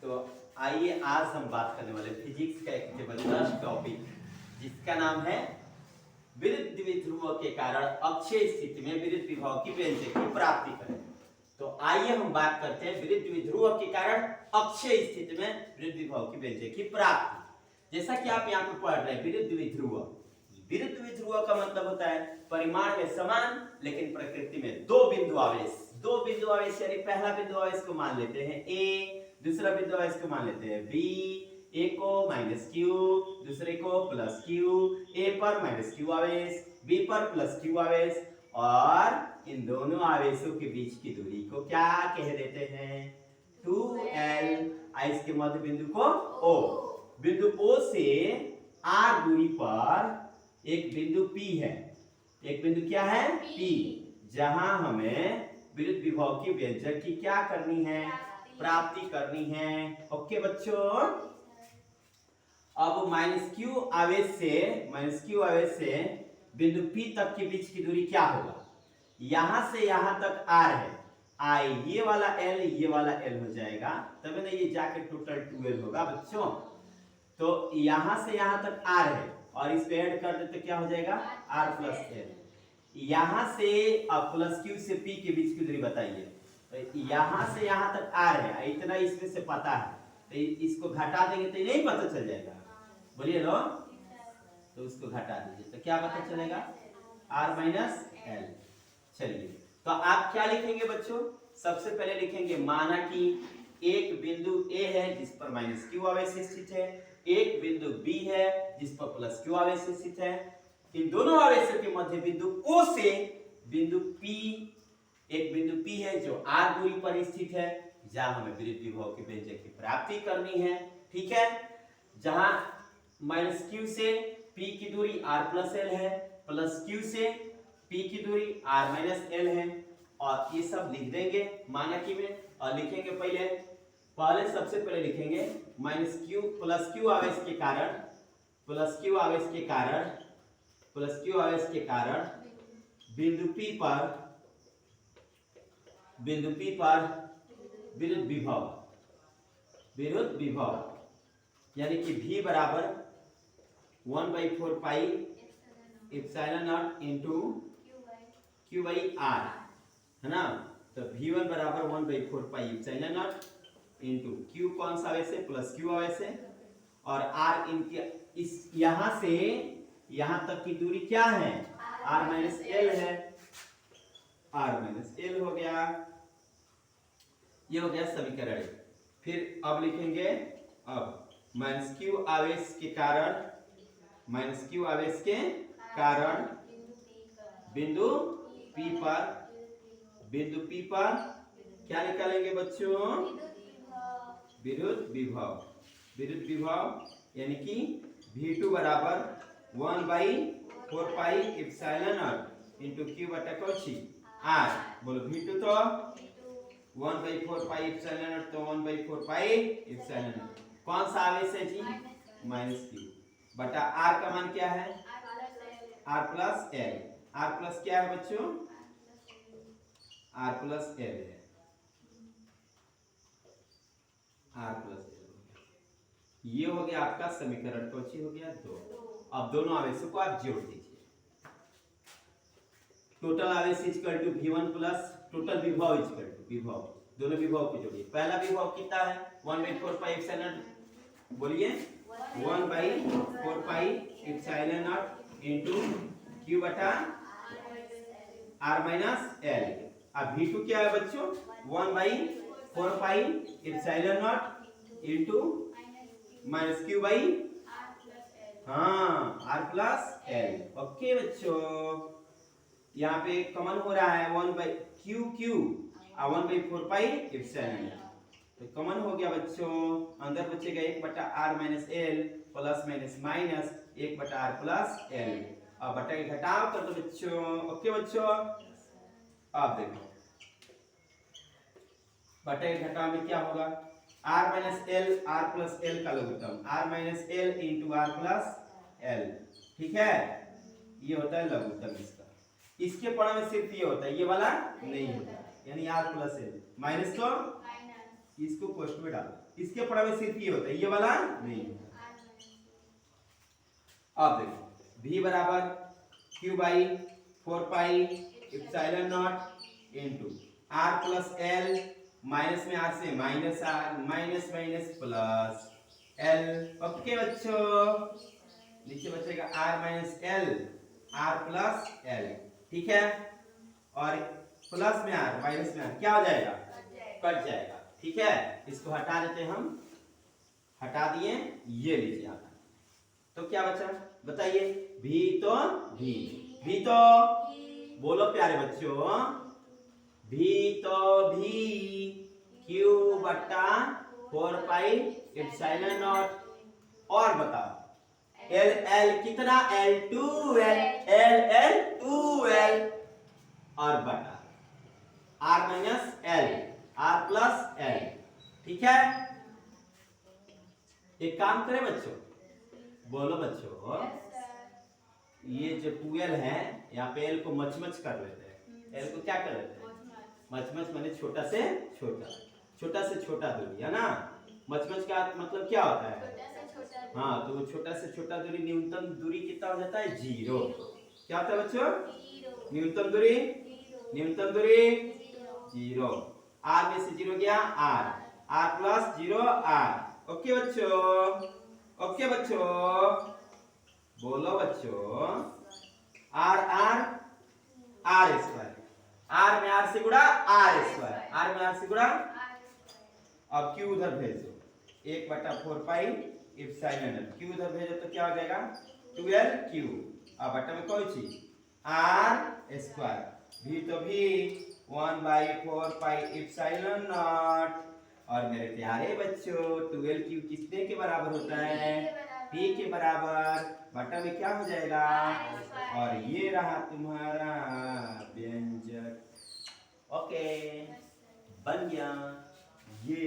तो आइए आज हम बात करने वाले फिजिक्स का एक जबरदस्त टॉपिक जिसका नाम है विरुद्ध द्विध्रुव के कारण अक्षीय स्थिति में विरुद्ध विभव की व्यंजक की प्राप्ति करें। तो आइए हम बात करते हैं विरुद्ध द्विध्रुव के कारण अक्षीय स्थिति में विरुद्ध विभव की व्यंजक की प्राप्ति। जैसा कि आप यहाँ पे पढ़ रहे हैं विरुद्ध द्विध्रुव, विरुद्ध द्विध्रुव का मतलब होता है परिमाण में समान लेकिन प्रकृति में दो बिंदु आवेश यानी पहला बिंदु आवेश को मान लेते हैं ए, दूसरा बिंदु आवेश को मान लेते हैं बी, ए को माइनस क्यू, दूसरे को प्लस क्यू, ए पर माइनस क्यू आवेश, बी पर प्लस क्यू आवेश, और इन दोनों आवेशों के बीच की दूरी को क्या कह देते हैं 2l। इसके मध्य बिंदु को O, बिंदु O से r दूरी पर एक बिंदु P है, एक बिंदु क्या है P, जहां हमें विरुद्ध विभव की व्यंजक की क्या करनी है प्राप्ति करनी है। ओके बच्चों, अब माइनस क्यू आवेश से बिंदु P तक के बीच की दूरी क्या होगा, यहां से यहां तक r है, I ये वाला L हो जाएगा, तभी ना ये जाके टोटल 2l होगा बच्चों। तो यहां से यहां तक r है और इस पे ऐड कर देते क्या हो जाएगा r प्लस l। यहां से प्लस क्यू से P के बीच की दूरी बताइए, तो यहां से यहां तक r है, इतना इसमें से पता है, तो इसको घटा देंगे तो नहीं पता चल जाएगा, बोलिए लो, तो उसको घटा दीजिए तो क्या पता चलेगा r माइनस l। चलिए तो आप क्या लिखेंगे बच्चों, सबसे पहले लिखेंगे माना कि एक बिंदु A है जिस पर माइनस क्यू आवेश स्थित है, एक बिंदु B है जिस पर प्लस क्यू आवेश स्थित है, इन दोनों आवेशों के मध्य बिंदु O से बिंदु P, एक बिंदु P है जो r दूरी पर स्थित है, जहां हमें विरुद्ध विभव के व्यंजक की प्राप्ति करनी है। ठीक है, जहां माइनस क्यू से P की दूरी r प्लस l है, प्लस क्यू से P की दूरी r माइनस l है, और ये सब लिख देंगे मानकी में, और लिखेंगे पहले सबसे पहले लिखेंगे माइनस क्यू प्लस क्यू आवेश के कारण बिंदु P पर विरुद्ध विभव यानी कि V बराबर 1/4 pi epsilon not into Q by R है ना। तो V1 बराबर 1/4 pi epsilon not into Q कौन सा आवेश है प्लस Q आवेश है, और R इनके इस यहां से यहां तक की दूरी क्या है R माइनस L है, R माइनस L हो गया, ये हो गया समीकरण। फिर अब लिखेंगे अब माइनस Q आवेश के कारण बिंदु P पर क्या निकालेंगे बच्चों विरुद्ध विभव यानी कि V2 बराबर 1/4 pi epsilon not into Q बटा कोची R। बोलो V2 तो 1/4 पाई एप्सिलॉन नॉट, तो 1/4 पाई एप्सिलॉन नॉट कौन सा आवेश है जी माइनस Q बटा R का मान क्या है R plus L। R plus क्या है बच्चों R प्लस L है, R प्लस L, ये हो गया आपका समीकरण कोची हो गया 2। अब दोनों आवेशों को आप जोड़ दीजिए, टोटल आवेश equal to V1 plus total विभव इक्वल टू विभव, दोनों विभव को जोड़िए। पहला विभव कितना है 1/4 पाई एप्सिलॉन, बोलिए 1/4 pi epsilon not into Q बटा R माइनस L। अब V2 क्या है बच्चों 1/4 pi epsilon not into minus Q by R plus L। Okay बच्चों, यहाँ पे कॉमन हो रहा है 1/4 पाई एप्सिलॉन, तो कॉमन हो गया बच्चों, अंदर बचेगा 1 बटा R minus L plus minus minus 1 बटा R प्लस L। अब बटा के घटाव कर दो बच्चों। ओके बच्चों, अब देखो बटा के घटाव में क्या होगा R minus L R plus L का लघुत्तम R minus L into R plus L। ठीक है, ये होता है लघुत्तम इसका, इसके पढ़ा में सिर्फ ये होता है, ये वाला नहीं होता, यानी R प्लस L माइनस तो इसको पोस्ट में डालो। इसके पढ़ा में सिर्फ ये होता है, ये वाला नहीं। अब देखो v बराबर q by 4 pi epsilon not into r plus l, minus में r से minus r, minus minus plus l। Okay बच्चों, नीचे बचेगा r minus l, r plus l, ठीक है। और प्लस में r माइनस में r क्या हो जाएगा, कट जाएगा, ठीक है। इसको हटा देते हम, हटा दिए, ये लीजिए आता। तो क्या बचा बताइए, v तो v तो बोलो प्यारे बच्चों, v तो v, q बट्टा 4 पाई एप्सिलॉन नॉट। और बताओ l कितना, l 2l और बटा r minus l, r plus l, ठीक है। एक काम करें बच्चों, बोलो बच्चों, ये जो 2l है यहाँ पे l को मच कर लेते हैं। l को क्या कर लेते हैं, मच माने छोटा से छोटा, छोटा से छोटा दूरी है ना। मच का मतलब क्या होता है, हाँ, तो छोटा से छोटा दूरी, न्यूनतम दूरी कितना हो जाता है, 0। क्या होता है बच्चों, न्यूनतम दूरी, न्यूनतम दूरी 0। r में से 0 गया r प्लस 0 r। ओके बच्चों, ओके बच्चों, बोलो बच्चों, r स्क्वायर, r में r से गुणा r स्क्वायर, r में r से गुणा। अब q उधर भेजो, 1/4 पाई एप्सिलॉन नॉट, q उधर भेजो तो क्या हो जाएगा, 12q। अब बटा में कोई चीज r स्क्वायर, v तो v 1/4 पाई एप्सिलॉन नॉट। और मेरे प्यारे बच्चों 12q किसने के बराबर होता है, p के बराबर, बटा में क्या हो जाएगा, और ये रहा तुम्हारा व्यंजक। ओके, बन गया ये।